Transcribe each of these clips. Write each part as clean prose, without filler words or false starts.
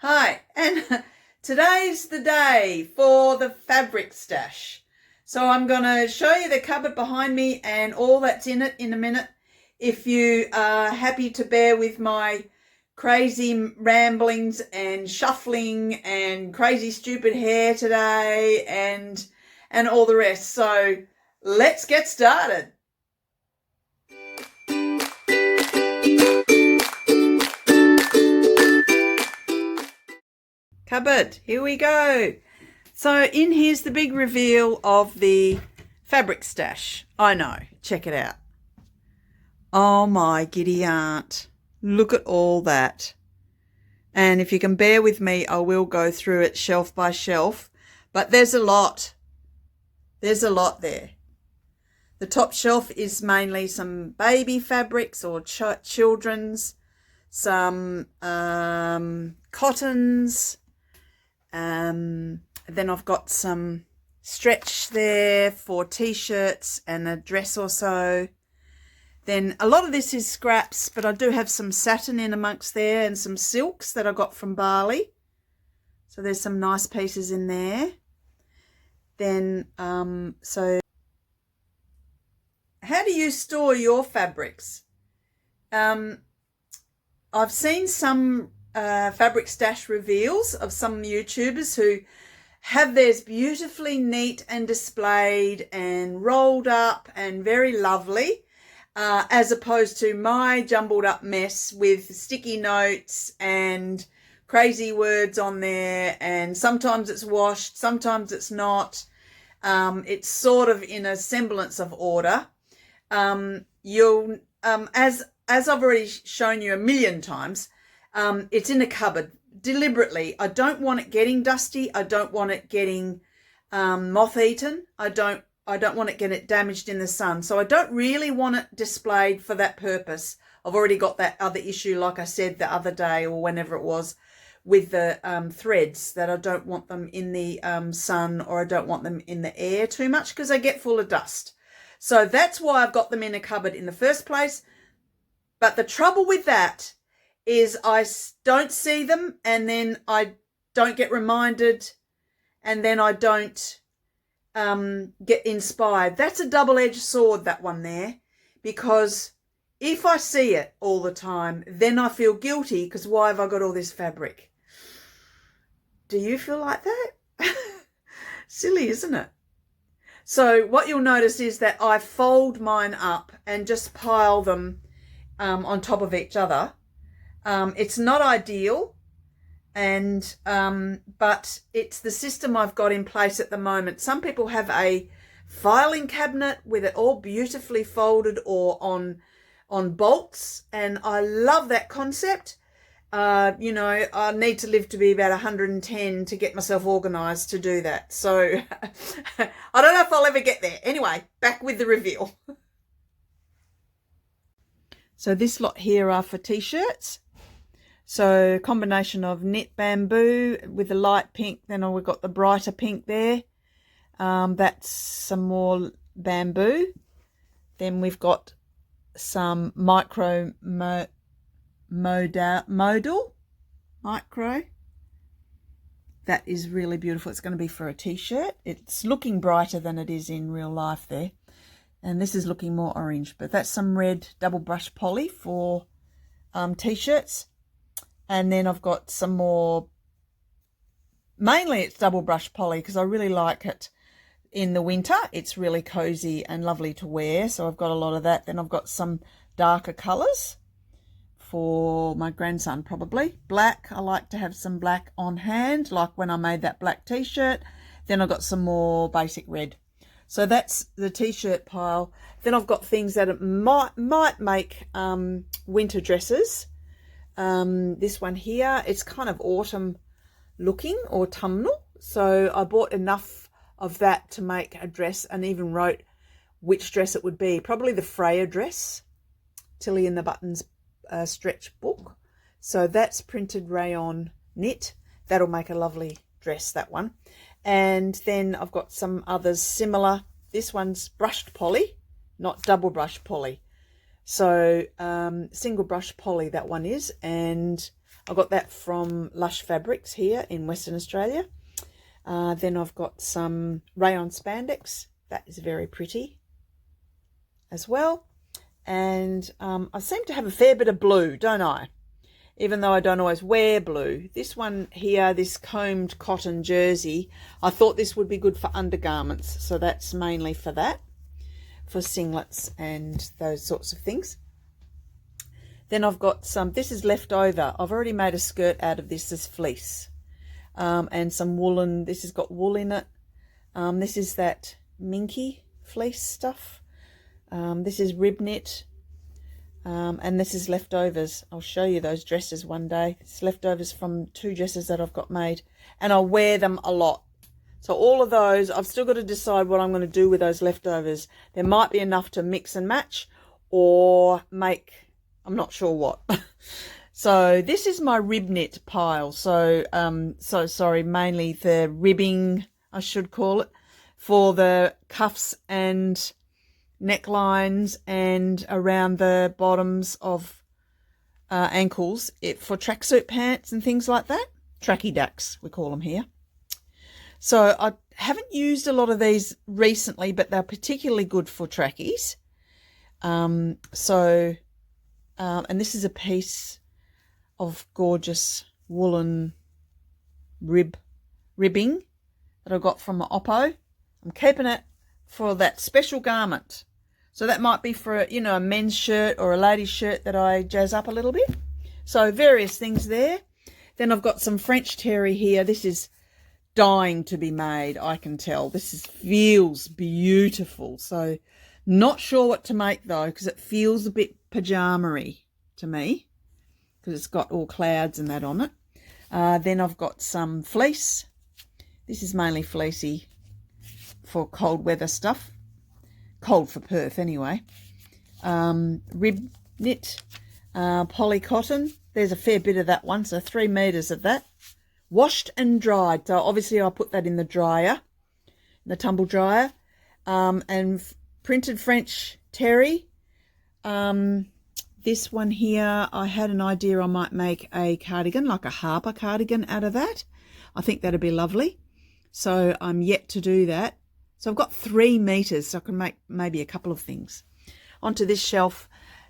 Hi, and today's the day for the fabric stash. So I'm going to show you the cupboard behind me and all that's in it in a minute. If you are happy to bear with my crazy ramblings and shuffling and crazy stupid hair today and all the rest. So let's get started. Cupboard, here we go. So in here's the big reveal of the fabric stash. I know, check it out. Oh my giddy aunt, look at all that. And if you can bear with me, I will go through it shelf by shelf, but there's a lot. There's a lot there. The top shelf is mainly some baby fabrics or children's, some cottons. Then I've got some stretch there for T-shirts and a dress or so. Then a lot of this is scraps, but I do have some satin in amongst there and some silks that I got from Bali. So there's some nice pieces in there. Then, so how do you store your fabrics? I've seen some fabric stash reveals of some YouTubers who have theirs beautifully neat and displayed and rolled up and very lovely, as opposed to my jumbled up mess with sticky notes and crazy words on there, and sometimes it's washed, sometimes it's not. It's sort of in a semblance of order. You'll as I've already shown you a million times, it's in a cupboard deliberately. I don't want it getting dusty. I don't want it getting moth-eaten. I don't want it getting damaged in the sun. So I don't really want it displayed for that purpose. I've already got that other issue, like I said the other day or whenever it was, with the threads, that I don't want them in the sun, or I don't want them in the air too much because they get full of dust. So that's why I've got them in a cupboard in the first place. But the trouble with that is I don't see them, and then I don't get reminded, and then I don't get inspired. That's a double-edged sword, that one there, because if I see it all the time, then I feel guilty because why have I got all this fabric? Do you feel like that? Silly, isn't it? So what you'll notice is that I fold mine up and just pile them on top of each other. It's not ideal, and but it's the system I've got in place at the moment. Some people have a filing cabinet with it all beautifully folded or on bolts, and I love that concept. You know, I need to live to be about 110 to get myself organised to do that. So I don't know if I'll ever get there. Anyway, back with the reveal. So this lot here are for T-shirts. So combination of knit bamboo with the light pink. Then we've got the brighter pink there. That's some more bamboo. Then we've got some micro modal micro. That is really beautiful. It's going to be for a T-shirt. It's looking brighter than it is in real life there. And this is looking more orange, but that's some red double brush poly for T-shirts. And then I've got some more, mainly it's double brush poly because I really like it in the winter. It's really cozy and lovely to wear. So I've got a lot of that. Then I've got some darker colours for my grandson, probably. Black, I like to have some black on hand, like when I made that black T-shirt. Then I've got some more basic red. So that's the T-shirt pile. Then I've got things that might make winter dresses. This one here, it's kind of autumn looking, autumnal. So I bought enough of that to make a dress, and even wrote which dress it would be. Probably the Freya dress, Tilly and the Buttons stretch book. So that's printed rayon knit. That'll make a lovely dress, that one. And then I've got some others similar. This one's brushed poly, not double brush poly. So single brush poly, that one is. And I got that from Lush Fabrics here in Western Australia. Then I've got some rayon spandex. That is very pretty as well. And I seem to have a fair bit of blue, don't I? Even though I don't always wear blue. This one here, this combed cotton jersey, I thought this would be good for undergarments. So that's mainly for that, for singlets and those sorts of things. Then I've got some, this is left over. I've already made a skirt out of this as fleece. And some woolen, this has got wool in it. This is that minky fleece stuff. This is Ribknit. And this is leftovers. I'll show you those dresses one day. It's leftovers from 2 dresses that I've got made. And I'll wear them a lot. So all of those, I've still got to decide what I'm going to do with those leftovers. There might be enough to mix and match or make, I'm not sure what. So this is my Ribknit pile. So, sorry, mainly the ribbing, I should call it, for the cuffs and necklines and around the bottoms of ankles, for tracksuit pants and things like that. Tracky ducks, we call them here. So I haven't used a lot of these recently, but they're particularly good for trackies. And this is a piece of gorgeous woolen ribbing that I got from my Oppo. I'm keeping it for that special garment. So that might be for, you know, a men's shirt or a lady's shirt that I jazz up a little bit. So various things there. Then I've got some French terry here. This is dying to be made, I can tell. This feels beautiful. So not sure what to make though, because it feels a bit pajama-y to me, because it's got all clouds and that on it. Then I've got some fleece. This is mainly fleecy for cold weather stuff. Cold for Perth anyway. Ribknit, poly cotton. There's a fair bit of that one, so 3 meters of that. Washed and dried. So obviously I'll put that in the dryer, the tumble dryer. And printed French terry. This one here, I had an idea I might make a cardigan, like a Harper cardigan out of that. I think that'd be lovely. So I'm yet to do that. So I've got 3 meters, so I can make maybe a couple of things. Onto this shelf.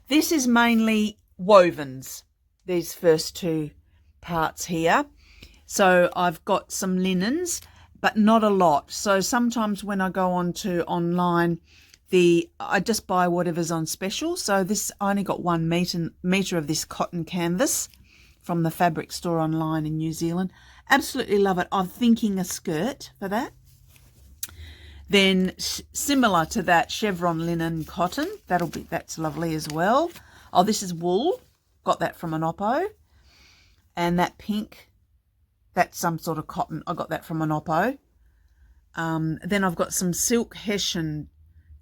This is mainly wovens, these first 2 parts here. So I've got some linens, but not a lot. So sometimes when I go on to online, I just buy whatever's on special. So this, I only got 1 meter of this cotton canvas from the fabric store online in New Zealand. Absolutely love it. I'm thinking a skirt for that. Then similar to that, chevron linen cotton. That's lovely as well. Oh, this is wool. Got that from an Oppo. And that pink, that's some sort of cotton. I got that from an Oppo. Then I've got some silk hessian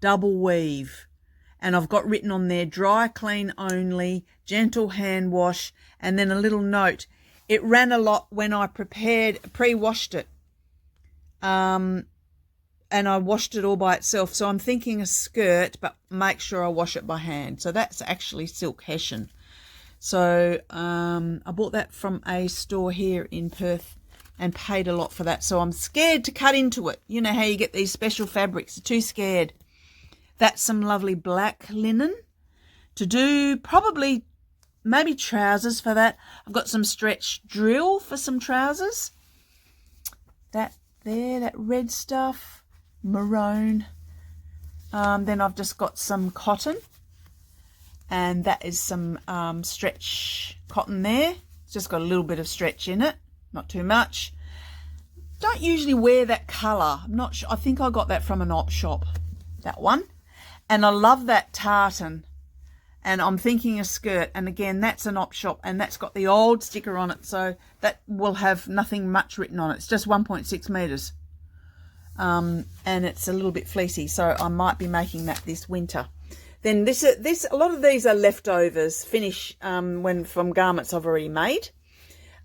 double weave. And I've got written on there, dry clean only, gentle hand wash, and then a little note. It ran a lot when I pre-washed it. And I washed it all by itself. So I'm thinking a skirt, but make sure I wash it by hand. So that's actually silk hessian. So I bought that from a store here in Perth and paid a lot for that. So I'm scared to cut into it. You know how you get these special fabrics. You're too scared. That's some lovely black linen to do probably maybe trousers for that. I've got some stretch drill for some trousers. That there, that red stuff. Maroon. Then I've just got some cotton, and that is some stretch cotton there. It's just got a little bit of stretch in it, not too much. Don't usually wear that colour. I'm not sure. I think I got that from an op shop, that one. And I love that tartan, and I'm thinking a skirt, and again that's an op shop, and that's got the old sticker on it, so that will have nothing much written on it. It's just 1.6 meters. And it's a little bit fleecy, so I might be making that this winter. Then this a lot of these are leftovers, finish from garments I've already made.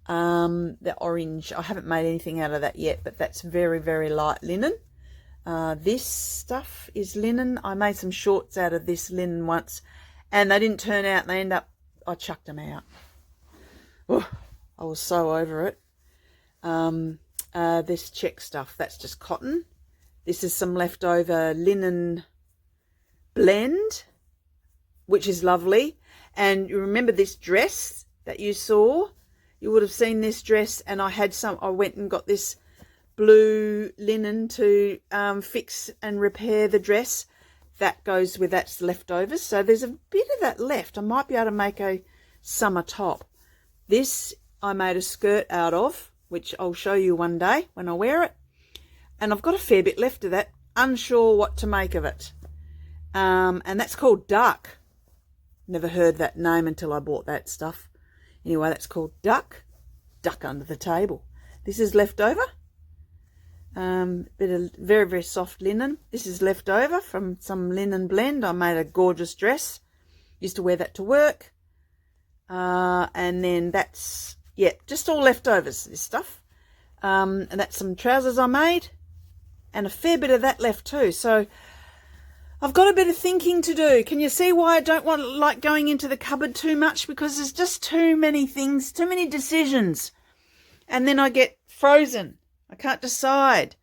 The orange, I haven't made anything out of that yet, but that's very, very light linen. This stuff is linen. I made some shorts out of this linen once, and they didn't turn out. I chucked them out. Oh, I was so over it. This check stuff, that's just cotton. This is some leftover linen blend, which is lovely. And you remember this dress that you saw? You would have seen this dress, and I went and got this blue linen to fix and repair the dress. That goes with that's leftovers. So there's a bit of that left. I might be able to make a summer top. This I made a skirt out of, which I'll show you one day when I wear it. And I've got a fair bit left of that. Unsure what to make of it. And that's called Duck. Never heard that name until I bought that stuff. Anyway, that's called Duck. Duck under the table. This is leftover. Bit of very, very soft linen. This is leftover from some linen blend. I made a gorgeous dress. Used to wear that to work. And then that's, yeah, just all leftovers, this stuff. And that's some trousers I made. And a fair bit of that left too. So I've got a bit of thinking to do. Can you see why I don't like going into the cupboard too much? Because there's just too many things, too many decisions. And then I get frozen. I can't decide.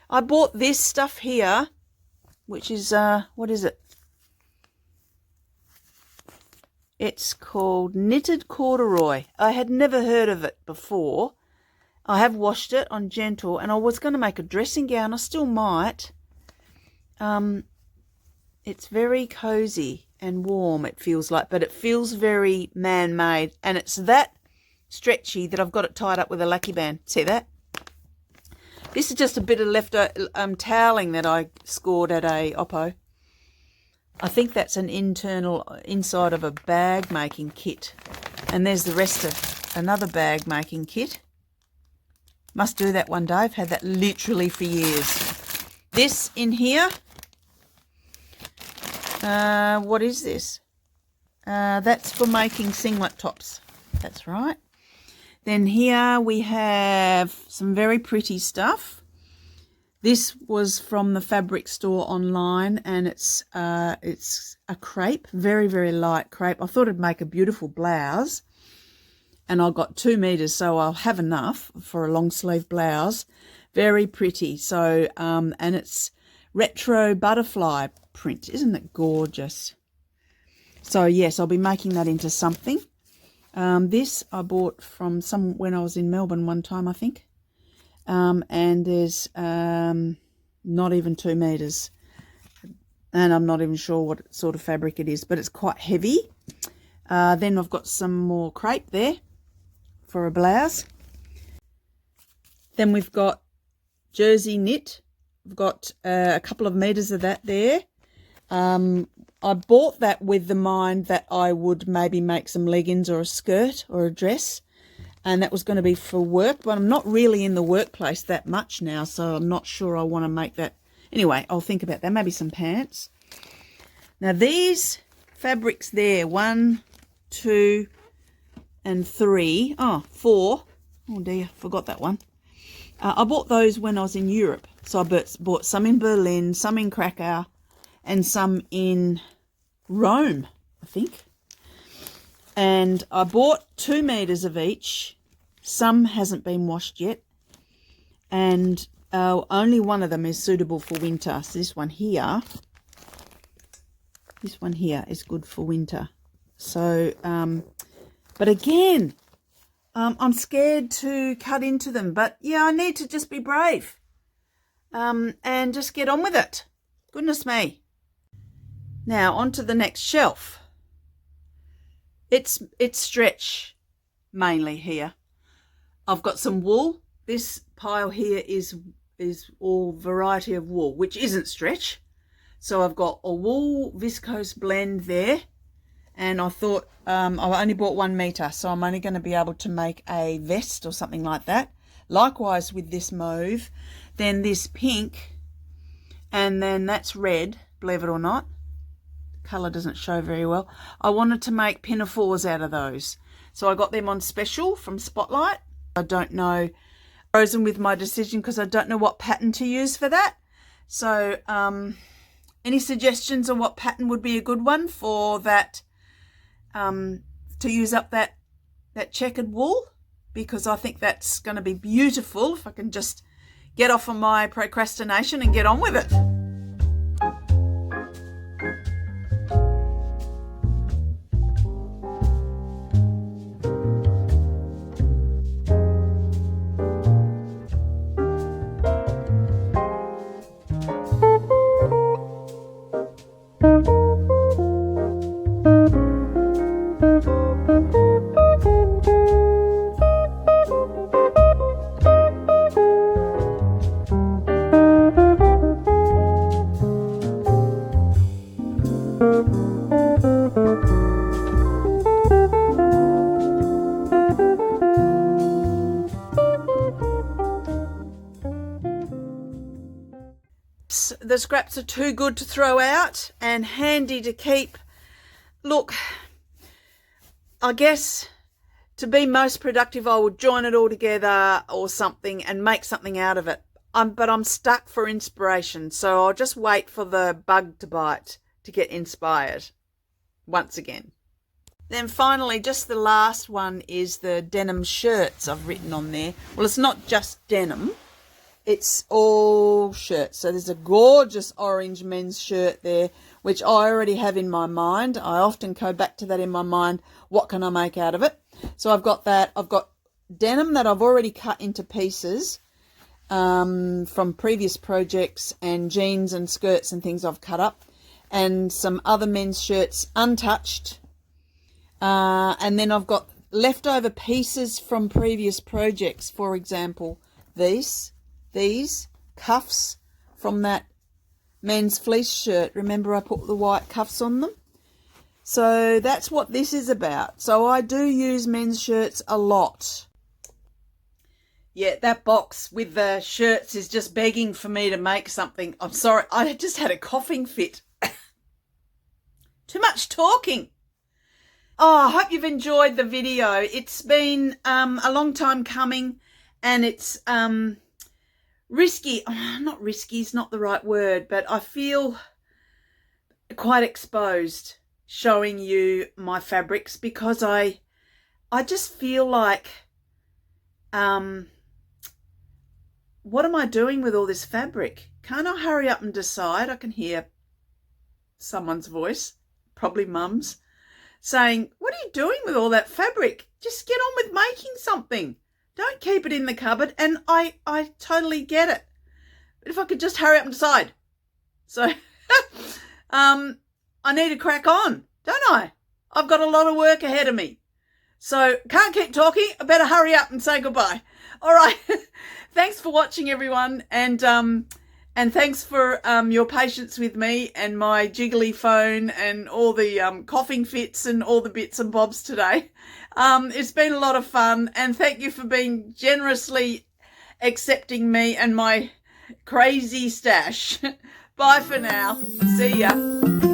I bought this stuff here, which is, what is it? It's called Knitted Corduroy. I had never heard of it before. I have washed it on Gentle, and I was going to make a dressing gown. I still might. It's very cozy and warm, it feels like, but it feels very man-made. And it's that stretchy that I've got it tied up with a lucky band. See that? This is just a bit of leftover toweling that I scored at a Oppo. I think that's an inside of a bag making kit. And there's the rest of another bag making kit. Must do that one day. I've had that literally for years. This in here. What is this? That's for making singlet tops. That's right. Then here we have some very pretty stuff. This was from the fabric store online, and it's a crepe, very, very light crepe. I thought it'd make a beautiful blouse, and I got 2 meters, so I'll have enough for a long sleeve blouse. Very pretty. So, and it's retro butterfly print. Isn't it gorgeous? So yes, I'll be making that into something. This I bought from when I was in Melbourne one time, I think. And there's not even 2 meters. And I'm not even sure what sort of fabric it is, but it's quite heavy. Then I've got some more crepe there for a blouse. Then we've got jersey knit. I've got a couple of meters of that there. I bought that with the mind that I would maybe make some leggings or a skirt or a dress, and that was going to be for work, but I'm not really in the workplace that much now, so I'm not sure I want to make that. Anyway, I'll think about that. Maybe some pants. Now these fabrics there, 1, 2, and 3. Oh, 4. Oh dear, forgot that one. I bought those when I was in Europe. So I bought some in Berlin, some in Krakow, and some in Rome, I think. And I bought 2 meters of each. Some hasn't been washed yet. And only one of them is suitable for winter. So this one here is good for winter. So, but again, I'm scared to cut into them. But yeah, I need to just be brave and just get on with it. Goodness me. Now, on to the next shelf. It's stretch mainly here. I've got some wool. This pile here is all variety of wool, which isn't stretch. So I've got a wool viscose blend there. And I thought I only bought 1 meter, so I'm only going to be able to make a vest or something like that. Likewise with this mauve, then this pink, and then that's red, believe it or not. Colour doesn't show very well. I wanted to make pinafores out of those, so I got them on special from Spotlight. I don't know, frozen with my decision because I don't know what pattern to use for that. So any suggestions on what pattern would be a good one for that, to use up that checkered wool? because I think that's going to be beautiful if I can just get off of my procrastination and get on with it. The scraps are too good to throw out and handy to keep. Look, I guess to be most productive, I would join it all together or something and make something out of it. But I'm stuck for inspiration, so I'll just wait for the bug to bite to get inspired once again. Then finally, just the last one is the denim shirts I've written on there. Well, it's not just denim. It's all shirts. So there's a gorgeous orange men's shirt there, which I already have in my mind. I often go back to that in my mind. What can I make out of it? So I've got that. I've got denim that I've already cut into pieces from previous projects, and jeans and skirts and things I've cut up, and some other men's shirts untouched. And then I've got leftover pieces from previous projects. For example, these cuffs from that men's fleece shirt. Remember I put the white cuffs on them? So that's what this is about. So I do use men's shirts a lot. Yeah, that box with the shirts is just begging for me to make something. I'm sorry, I just had a coughing fit. Too much talking. Oh, I hope you've enjoyed the video. It's been a long time coming, and it's risky. Oh, not risky is not the right word, but I feel quite exposed showing you my fabrics, because I just feel like, what am I doing with all this fabric? Can't I hurry up and decide? I can hear someone's voice, probably mum's, saying, what are you doing with all that fabric? Just get on with making something. Don't keep it in the cupboard. And I totally get it. But if I could just hurry up and decide. So I need to crack on, don't I? I've got a lot of work ahead of me. So can't keep talking. I better hurry up and say goodbye. All right. Thanks for watching, everyone. And thanks for your patience with me and my jiggly phone and all the coughing fits and all the bits and bobs today. It's been a lot of fun, and thank you for being generously accepting me and my crazy stash. Bye for now. See ya.